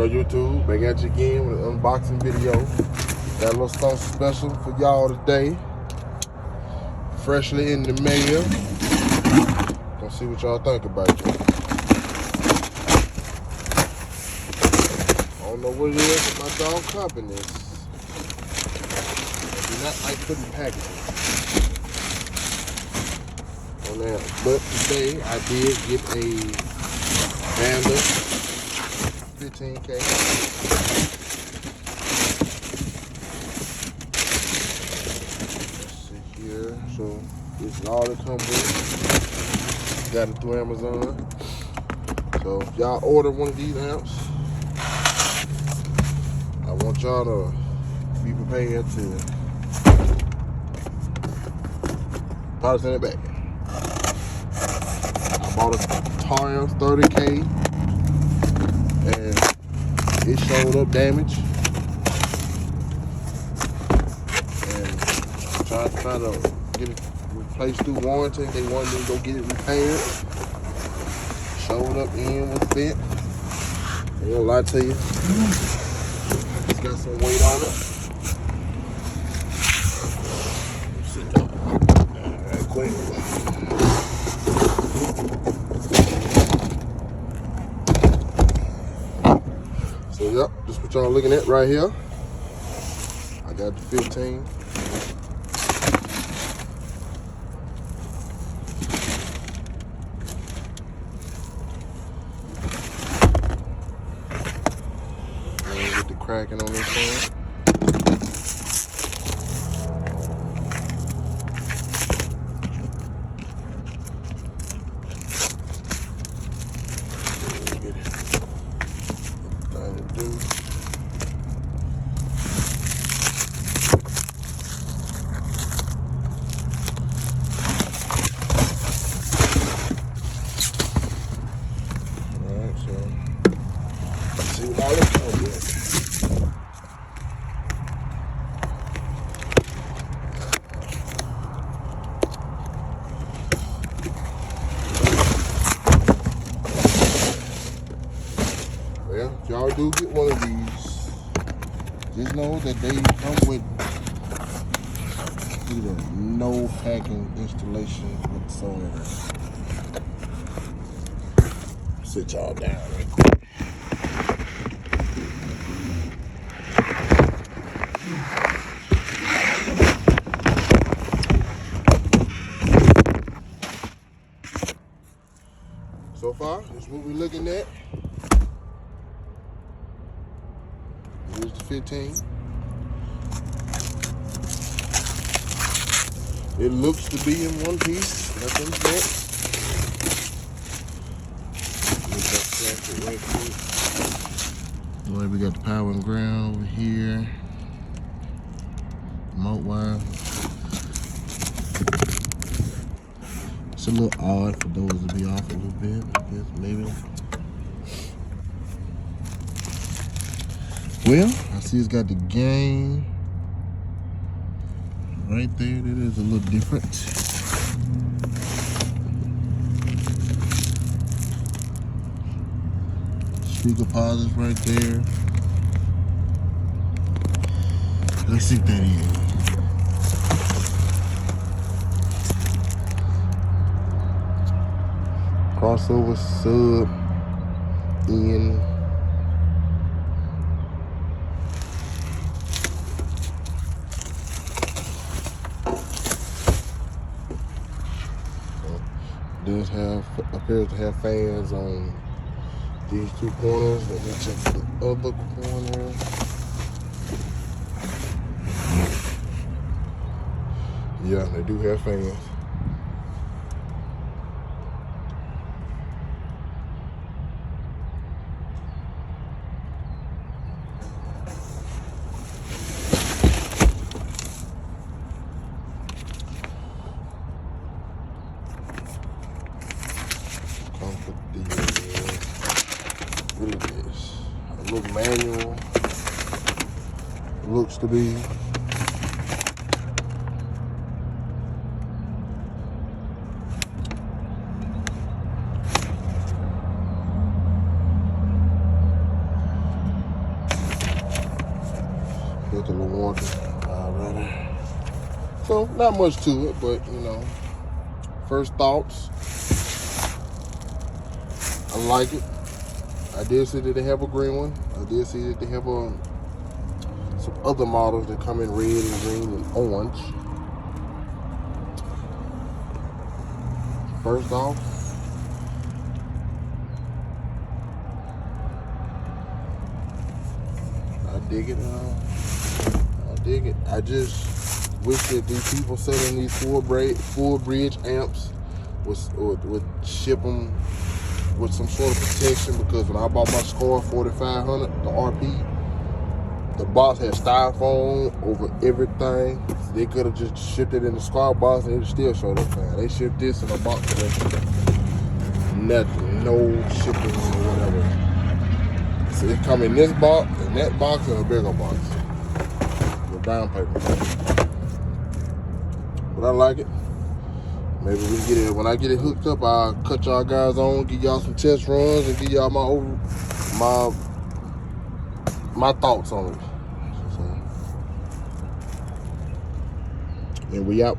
on YouTube? Back at you again with an unboxing video. Got a little something special for y'all today. Freshly in the mail. Gonna see what y'all think about it. I don't know what it is with my dog companies. I do not like putting packaging on that. But today I did get a Banda 15k. Let's see here. So this is all that comes with. Got it through Amazon. So if y'all order one of these amps, I want y'all to be prepared to probably send it back. I bought a Tar 30k and it showed up damaged. And trying to get it replaced through warranty. They wanted me to go get it repaired. Showed up in with bent. I ain't gonna lie to you. It's got some weight on it. Sit down. Alright, quick. So yep, this is what y'all looking at right here. I got the 15. Get the cracking on this thing. See what all this comes with. Well, if y'all do get one of these, just know that they come with either no packing installation whatsoever. Sit y'all down right quick. So far, this is what we're looking at. Here's the 15. It looks to be in one piece. Nothing's bent. Right here. Well, we got the power and ground over here. Remote wire. It's a little odd for those to be off a little bit, I guess, maybe. Well, I see it's got the gain right there. That is a little different. Speaker positives right there. Let's see what that is. Crossover sub in. Does have, appears to have fans on these two corners. Let me check the other corner. Yeah, they do have fans. What is this? A little manual. Looks to be. Get the little warranty already. So not much to it, but you know, first thoughts. I like it. I did see that they have a green one. I did see that they have some other models that come in red and green and orange. First off, I dig it. I dig it. I just wish that these people selling these full bridge amps would ship them with some sort of protection, because when I bought my Skar 4500, the RP, the box had styrofoam over everything. They could have just shipped it in the Skar box and it still showed up fine. They shipped this in a box nothing, no shipping or whatever. So it come in this box, and that box, and a bigger box with brown paper. But I like it. Maybe we can get it, when I get it hooked up, I'll cut y'all guys on, give y'all some test runs, and give y'all my thoughts on it. So, and we out.